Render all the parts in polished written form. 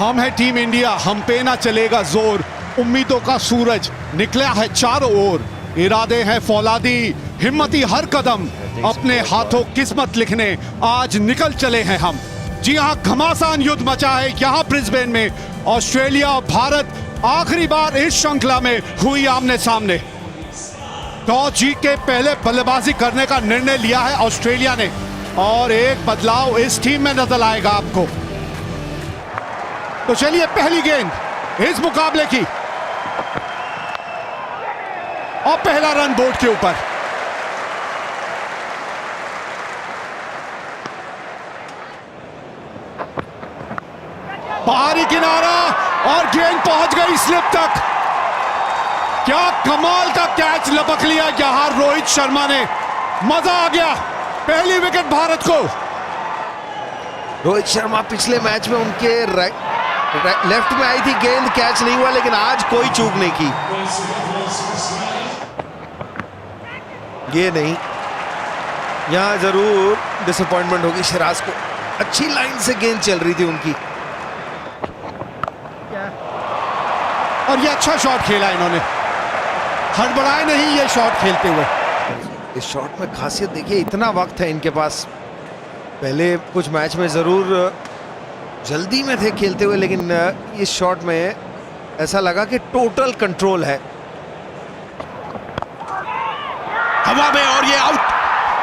हम है team India, हम पे ना चलेगा जोर, उम्मीदों का सूरज निकला है चारों ओर, इरादे हैं फौलादी, हिम्मती हर कदम, अपने हाथों किस्मत लिखने आज निकल चले हैं हम। जी हाँ, घमासान युद्ध मचा है यहाँ ब्रिस्बेन में। ऑस्ट्रेलिया और भारत आखिरी बार इस श्रृंखला में हुई आमने सामने। टॉस जीत के पहले बल्लेबाजी करने का निर्णय लिया है ऑस्ट्रेलिया ने और एक बदलाव इस टीम में नजर आएगा आपको। तो चलिए पहली गेंद इस मुकाबले की और पहला रन बोर्ड के ऊपर। बाहरी किनारा और गेंद पहुंच गई स्लिप तक। क्या कमाल का कैच लपक लिया यहां रोहित शर्मा ने, मजा आ गया। पहली विकेट भारत को। रोहित शर्मा पिछले मैच में उनके लेफ्ट में आई थी गेंद, कैच नहीं हुआ, लेकिन आज कोई चूक नहीं की। ये नहीं, यहां जरूर डिसअपॉइंटमेंट होगी सिराज को। अच्छी लाइन से गेंद चल रही थी उनकी और ये अच्छा शॉट खेला इन्होंने, हड़बड़ाए नहीं ये शॉट खेलते हुए। इस शॉट में खासियत देखिए, इतना वक्त है इनके पास। पहले कुछ मैच में जरूर जल्दी में थे खेलते हुए, लेकिन इस शॉट में ऐसा लगा कि टोटल कंट्रोल है। हवा में और ये आउट।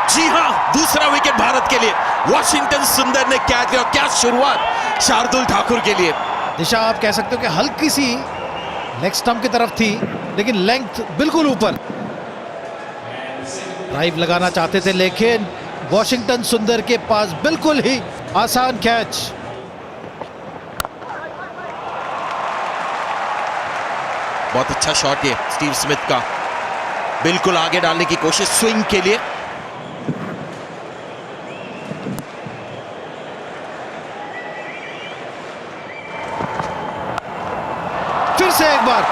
जी हां, दूसरा विकेट भारत के लिए। वॉशिंगटन सुंदर ने क्या किया, क्या शुरुआत शार्दुल ठाकुर के लिए। दिशा आप कह सकते हो कि हल्की सी लेग स्टंप की तरफ थी, लेकिन लेंथ बिल्कुल ऊपर। ड्राइव लगाना चाहते थे, लेकिन वॉशिंगटन सुंदर के पास बिल्कुल ही आसान कैच। बहुत अच्छा शॉट ये स्टीव स्मिथ का, बिल्कुल आगे डालने की कोशिश स्विंग के लिए। फिर से एक बार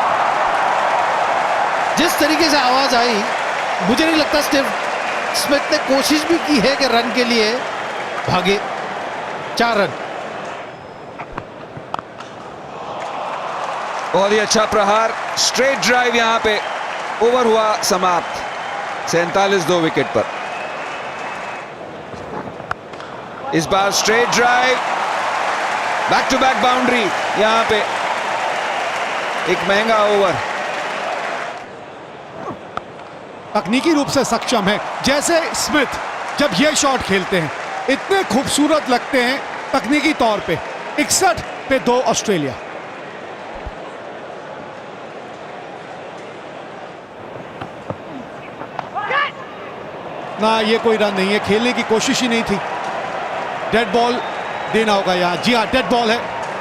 जिस तरीके से आवाज आई, मुझे नहीं लगता स्टीव स्मिथ ने कोशिश भी की है कि रन के लिए भागे। 4 रन। बहुत ही अच्छा प्रहार, स्ट्रेट ड्राइव, यहां पे ओवर हुआ समाप्त 47 2 विकेट पर। इस बार straight drive, back to back boundary, यहां पे एक महंगा ओवर। तकनीकी रूप से सक्षम है, जैसे स्मिथ जब ये शॉट खेलते हैं इतने खूबसूरत लगते हैं तकनीकी तौर पे। 61 पे 2 ऑस्ट्रेलिया। ना ये कोई रन नहीं है, खेलने की कोशिश ही नहीं थी। डेड बॉल देना होगा यहाँ। जी हाँ, डेड बॉल है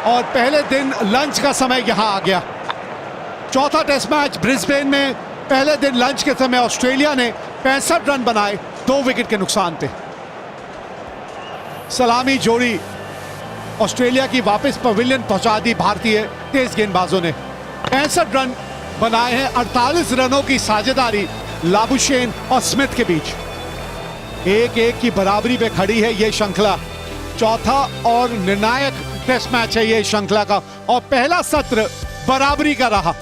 और पहले दिन लंच का समय यहाँ आ गया। चौथा टेस्ट मैच ब्रिस्बेन में पहले दिन लंच के समय ऑस्ट्रेलिया ने 65 रन बनाए 2 विकेट के नुकसान पे। सलामी जोड़ी ऑस्ट्रेलिया की वापस पवेलियन पहुंचा दी भारतीय तेज गेंदबाजों ने। 65 रन बनाए हैं। 48 रनों की साझेदारी लाबुशेन और स्मिथ के बीच। 1-1 की बराबरी पे खड़ी है ये श्रृंखला। चौथा और निर्णायक टेस्ट मैच है ये श्रृंखला का और पहला सत्र बराबरी का रहा।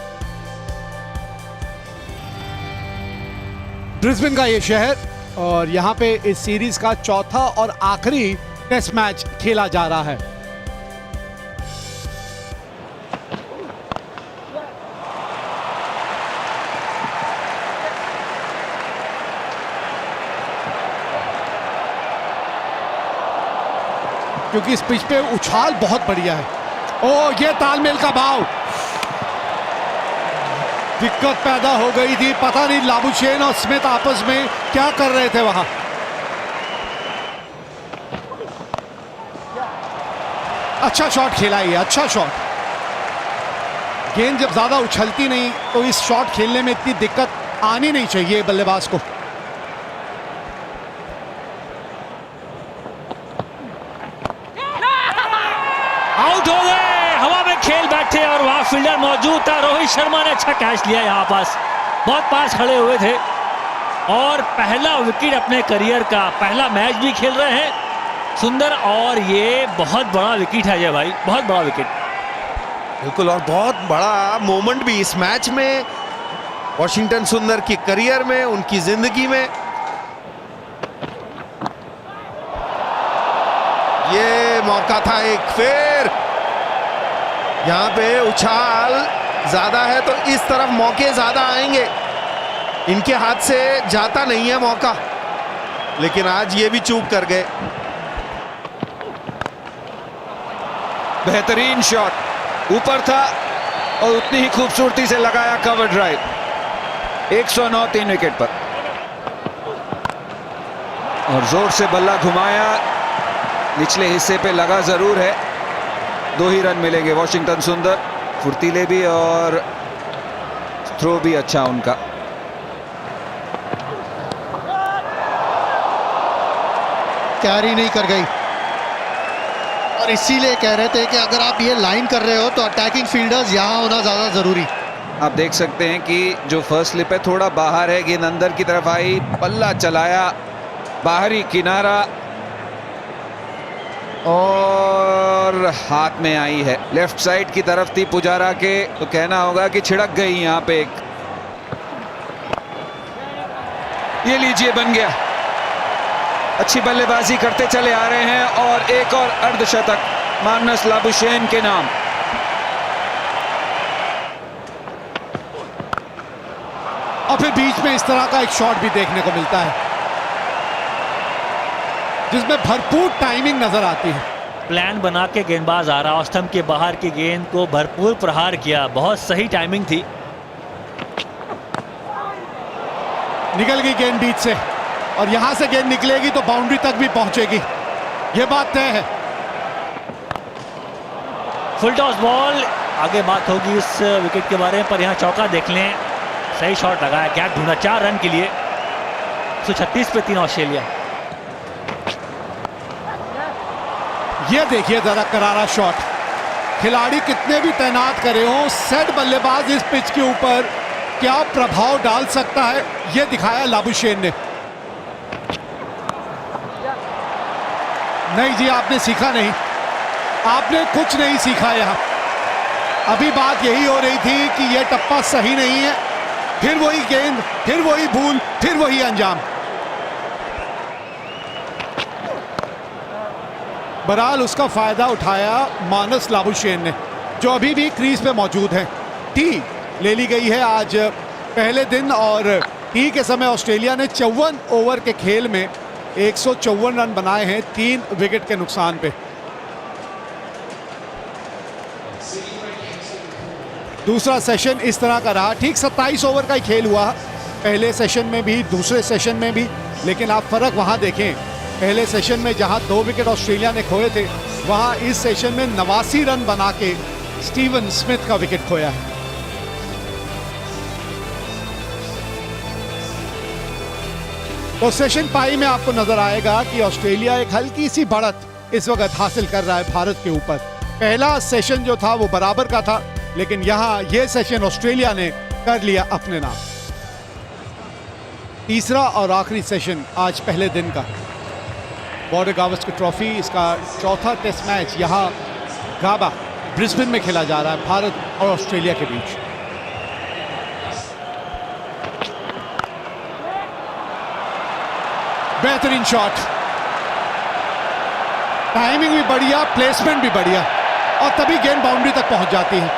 ब्रिस्बेन का ये शहर और यहाँ पे इस सीरीज का चौथा और आखिरी टेस्ट मैच खेला जा रहा है। क्योंकि इस पिच पे उछाल बहुत बढ़िया है। ओ ये तालमेल का भाव, दिक्कत पैदा हो गई थी। पता नहीं लाबुशेन और स्मिथ आपस में क्या कर रहे थे वहां। अच्छा शॉट खेला ये, अच्छा शॉट। गेंद जब ज्यादा उछलती नहीं तो इस शॉट खेलने में इतनी दिक्कत आनी नहीं चाहिए बल्लेबाज को। आउट हो गए, हवा में खेल बैठे और वहां फील्डर मौजूद था। रोहित शर्मा ने अच्छा कैच लिया, यहां पास बहुत पास खड़े हुए थे और पहला विकेट अपने करियर का, पहला मैच भी खेल रहे हैं सुंदर और ये बहुत बड़ा विकेट है ये भाई, बहुत बड़ा विकेट। बिल्कुल, और बहुत बड़ा मोमेंट भी इस मैच में, वॉशिंगटन सुंदर की करियर में, उनकी जिंदगी में। ये मौका था एक फिर, यहां पे उछाल ज्यादा है तो इस तरफ मौके ज्यादा आएंगे। इनके हाथ से जाता नहीं है मौका, लेकिन आज ये भी चूक कर गए। बेहतरीन शॉट, ऊपर था और उतनी ही खूबसूरती से लगाया कवर ड्राइव। 109 3 विकेट पर, और जोर से बल्ला घुमाया, निचले हिस्से पे लगा जरूर है। 2 ही रन मिलेंगे वॉशिंगटन सुंदर, फुर्तीले भी और थ्रो भी अच्छा उनका। कैरी नहीं कर गई, और इसीलिए कह रहे थे कि अगर आप ये लाइन कर रहे हो तो अटैकिंग फील्डर्स यहां होना ज्यादा जरूरी। आप देख सकते हैं कि जो फर्स्ट स्लिप है थोड़ा बाहर है, गेंद अंदर की तरफ आई, पल्ला चलाया, बाहरी किनारा और हाथ में आई है। लेफ्ट साइड की तरफ थी पुजारा के, तो कहना होगा कि छिड़क गई यहां पे एक। ये लीजिए, बन गया। अच्छी बल्लेबाजी करते चले आ रहे हैं, और एक और अर्धशतक मार्नस लाबुशेन के नाम। और फिर बीच में इस तरह का एक शॉट भी देखने को मिलता है जिसमें भरपूर टाइमिंग नजर आती है। प्लान बना के गेंदबाज आ रहा, स्टंप के बाहर की गेंद को भरपूर प्रहार किया, बहुत सही टाइमिंग थी। निकल गई गेंद बीच से, और यहां से गेंद निकलेगी तो बाउंड्री तक भी पहुंचेगी, यह बात तय है। फुल टॉस बॉल, आगे बात होगी इस विकेट के बारे में, पर यहां चौका देख लें, सही शॉट लगाया, गैप ढूंढा 4 रन के लिए। 136 पे 3 ऑस्ट्रेलिया। ये देखिए जरा करारा शॉट, खिलाड़ी कितने भी तैनात करे हो, सेट बल्लेबाज इस पिच के ऊपर क्या प्रभाव डाल सकता है, यह दिखाया लाबुशेन ने। नहीं जी, आपने सीखा नहीं, आपने कुछ नहीं सीखा यहां। अभी बात यही हो रही थी कि यह टप्पा सही नहीं है, फिर वही गेंद, फिर वही भूल, फिर वही अंजाम। बहरहाल उसका फायदा उठाया मानस लाबुशेन ने, जो अभी भी क्रीज पे मौजूद है। टी ले ली गई है आज पहले दिन, और टी के समय ऑस्ट्रेलिया ने 54 ओवर के खेल में 154 रन बनाए हैं 3 विकेट के नुकसान पे। दूसरा सेशन इस तरह का रहा, ठीक 27 ओवर का ही खेल हुआ पहले सेशन में भी, दूसरे सेशन में भी, लेकिन आप फर्क वहां देखें, पहले सेशन में जहां 2 विकेट ऑस्ट्रेलिया ने खोए थे, वहां इस सेशन में 89 रन बना के स्टीवन स्मिथ का विकेट खोया है। तो सेशन पाई में आपको नजर आएगा कि ऑस्ट्रेलिया एक हल्की सी बढ़त इस वक्त हासिल कर रहा है भारत के ऊपर। पहला सेशन जो था वो बराबर का था, लेकिन यहां ये सेशन ऑस्ट्रेलिया ने कर लिया अपने नाम। तीसरा और आखिरी सेशन आज पहले दिन का बॉर्डर गावस्कर ट्रॉफी, इसका चौथा टेस्ट मैच यहां गाबा ब्रिस्बेन में खेला जा रहा है भारत और ऑस्ट्रेलिया के बीच। बेहतरीन शॉट, टाइमिंग भी बढ़िया, प्लेसमेंट भी बढ़िया, और तभी गेंद बाउंड्री तक पहुंच जाती है।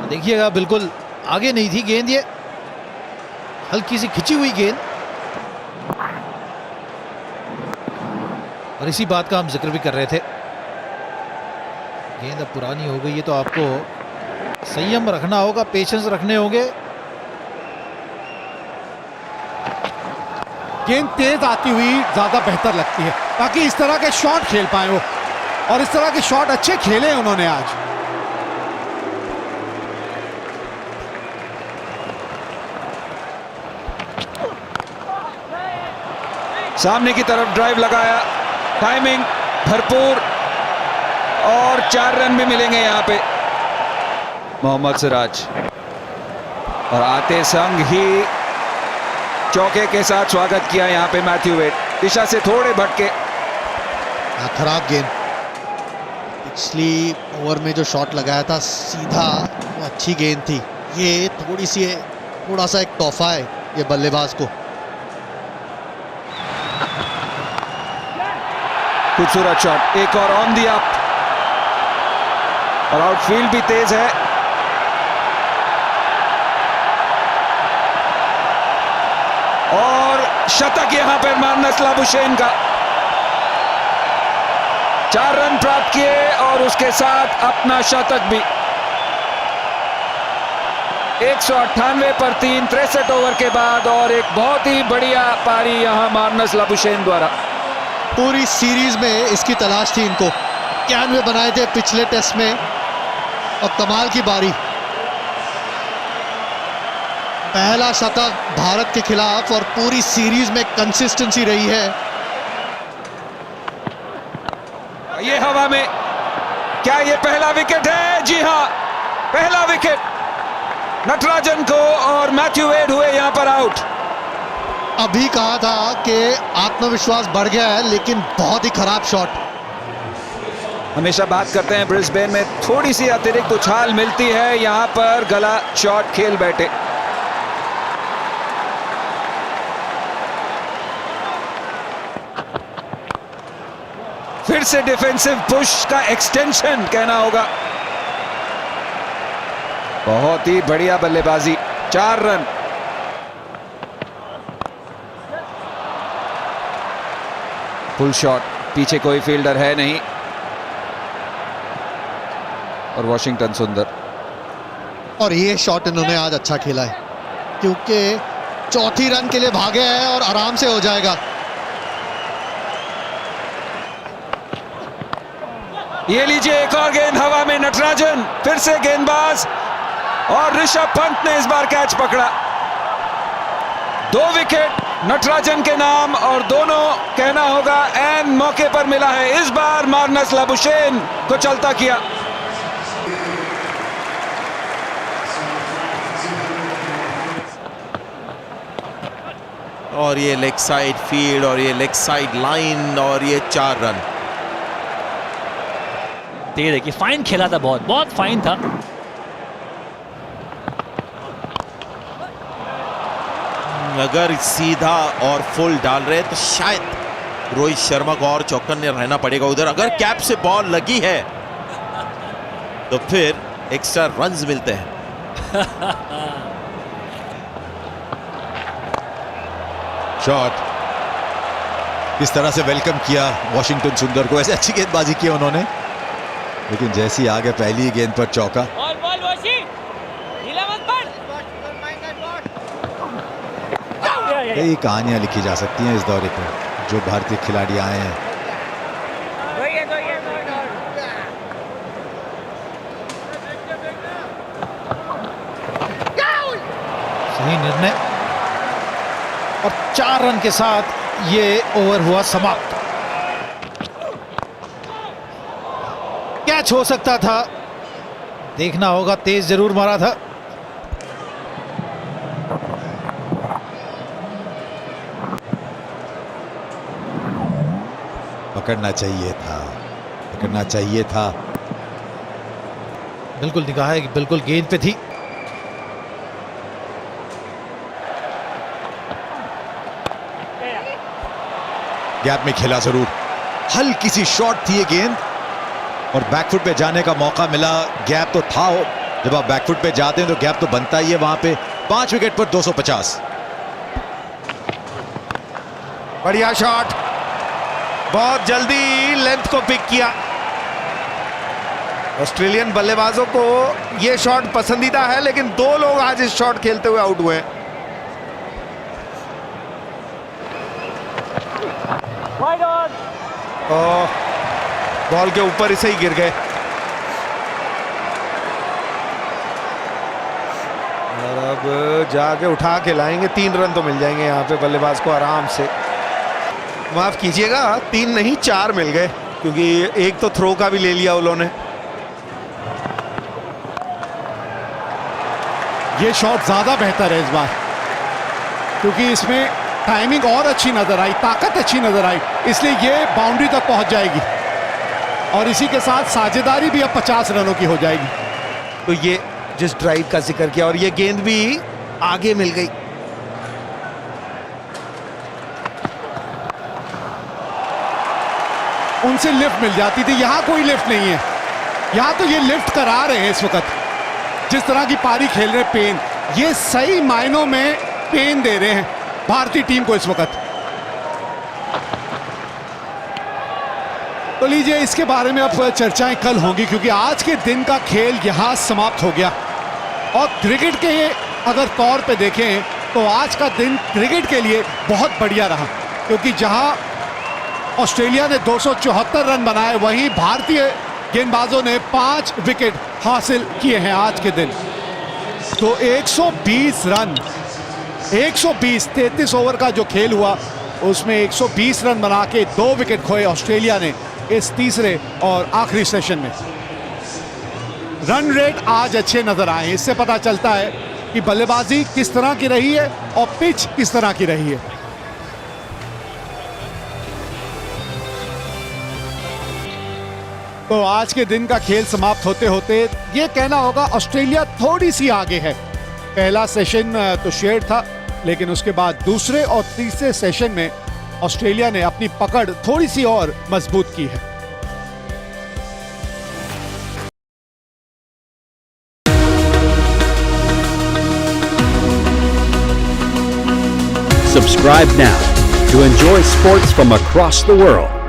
देखिएगा, बिल्कुल आगे नहीं थी गेंद, ये हल्की सी खिंची हुई गेंद, और इसी बात का हम जिक्र भी कर रहे थे। गेंद अब पुरानी हो गई है तो आपको संयम रखना होगा, पेशेंस रखने होंगे। गेंद तेज आती हुई ज्यादा बेहतर लगती है, ताकि इस तरह के शॉट खेल पाए वो, और इस तरह के शॉट अच्छे खेले उन्होंने आज। सामने की तरफ ड्राइव लगाया, टाइमिंग भरपूर, और 4 रन भी मिलेंगे यहां पे मोहम्मद सिराज। और आते संग ही चौके के साथ स्वागत किया यहां पे मैथ्यू वेड, दिशा से थोड़े भटके। खराब गेंद, पिछली ओवर में जो शॉट लगाया था सीधा, वो अच्छी गेंद थी। ये थोड़ा सा एक तोहफा है ये बल्लेबाज को। खूबसूरत शॉट, एक और ऑन दी अप, और आउटफील्ड भी तेज है। और शतक यहां पर मार्नस लाबुशेन का। 4 रन प्राप्त किए और उसके साथ अपना शतक भी। 198 पर 3 63 ओवर के बाद, और एक बहुत ही बढ़िया पारी यहां मार्नस लाबुशेन द्वारा। पूरी सीरीज में इसकी तलाश थी इनको। 91 बनाए थे पिछले टेस्ट में, और कमाल की बारी। पहला शतक भारत के खिलाफ, और पूरी सीरीज में कंसिस्टेंसी रही है। ये हवा में, क्या ये पहला विकेट है? जी हां, पहला विकेट नटराजन को, और मैथ्यू वेड हुए यहां पर आउट। अभी कहा था कि आत्मविश्वास बढ़ गया है, लेकिन बहुत ही खराब शॉट। हमेशा बात करते हैं ब्रिस्बेन में थोड़ी सी अतिरिक्त उछाल मिलती है, यहां पर गला शॉट खेल बैठे। फिर से डिफेंसिव पुश का एक्सटेंशन कहना होगा। बहुत ही बढ़िया बल्लेबाजी, 4 रन। फुल शॉट, पीछे कोई फील्डर है नहीं, और वॉशिंगटन सुंदर। और ये शॉट इन्होंने आज अच्छा खेला है, क्योंकि चौथी रन के लिए भागे हैं और आराम से हो जाएगा। ये लीजिए एक और गेंद हवा में, नटराजन फिर से गेंदबाज, और ऋषभ पंत ने इस बार कैच पकड़ा। 2 विकेट नटराजन के नाम, और दोनों कहना होगा एन मौके पर मिला है। इस बार मार्नस लाबुशेन को चलता किया। और ये लेग साइड फील्ड, और ये लेग साइड लाइन, और ये 4 रन। ये देखिए फाइन खेला था, बहुत बहुत फाइन था। अगर सीधा और फुल डाल रहे तो शायद रोहित शर्मा को और चौकन्ने रहना पड़ेगा उधर। अगर कैप से बॉल लगी है तो फिर एक्स्ट्रा रन्स मिलते हैं। शॉट किस तरह से वेलकम किया वॉशिंगटन सुंदर को, ऐसे अच्छी गेंदबाजी की उन्होंने, लेकिन जैसी आगे पहली गेंद पर चौका। कई कहानियां लिखी जा सकती हैं इस दौरे पर, जो भारतीय खिलाड़ी आए हैं। सही निर्णय, और 4 रन के साथ ये ओवर हुआ समाप्त। कैच हो सकता था, देखना होगा, तेज जरूर मारा था। पकड़ना चाहिए था, पकड़ना चाहिए था। बिल्कुल निगाह है, बिल्कुल गेंद पे थी। गैप में खेला जरूर, हल्की सी शॉट थी ये गेंद, और बैकफुट पे जाने का मौका मिला। गैप तो था, जब आप बैकफुट पे जाते हैं तो गैप तो बनता ही है वहां पे। 5 विकेट पर 250। बढ़िया शॉट, बहुत जल्दी लेंथ को पिक किया। ऑस्ट्रेलियन बल्लेबाजों को यह शॉट पसंदीदा है, लेकिन 2 लोग आज इस शॉट खेलते हुए आउट हुए हैं। बॉल के ऊपर से ही गिर गए, और अब जाके उठा के लाएंगे। 3 रन तो मिल जाएंगे यहाँ पे बल्लेबाज को आराम से। माफ कीजिएगा, 3 नहीं 4 मिल गए, क्योंकि एक तो थ्रो का भी ले लिया उन्होंने। ये शॉट ज्यादा बेहतर है इस बार, क्योंकि इसमें टाइमिंग और अच्छी नजर आई, ताकत अच्छी नजर आई, इसलिए ये बाउंड्री तक पहुंच जाएगी। और इसी के साथ साझेदारी भी अब 50 रनों की हो जाएगी। तो ये जिस ड्राइव का जिक्र किया और ये गेंद भी आगे मिल गई। उनसे लिफ्ट मिल जाती थी, यहां कोई लिफ्ट नहीं है। यहां तो ये लिफ्ट करा रहे हैं इस वक्त, जिस तरह की पारी खेल रहे पेन, ये सही मायनों में पेन दे रहे हैं भारतीय टीम को इस वक्त। तो लीजिए, इसके बारे में अब चर्चाएं कल होंगी, क्योंकि आज के दिन का खेल यहां समाप्त हो गया। और क्रिकेट के अगर तौर पे देखें तो आज का दिन क्रिकेट के लिए बहुत बढ़िया रहा, क्योंकि जहां ऑस्ट्रेलिया ने 274 रन बनाए, वहीं भारतीय गेंदबाजों ने 5 विकेट हासिल किए हैं आज के दिन। तो 120 रन, 120, 33 ओवर का जो खेल हुआ उसमें 120 रन बना के 2 विकेट खोए ऑस्ट्रेलिया ने इस तीसरे और आखिरी सेशन में। रन रेट आज अच्छे नजर आए, इससे पता चलता है कि बल्लेबाजी किस तरह की रही है और पिच किस तरह की रही है। तो आज के दिन का खेल समाप्त होते होते ये कहना होगा ऑस्ट्रेलिया थोड़ी सी आगे है। पहला सेशन तो शेयर था, लेकिन उसके बाद दूसरे और तीसरे सेशन में ऑस्ट्रेलिया ने अपनी पकड़ थोड़ी सी और मजबूत की है। Subscribe now to enjoy sports from across the world.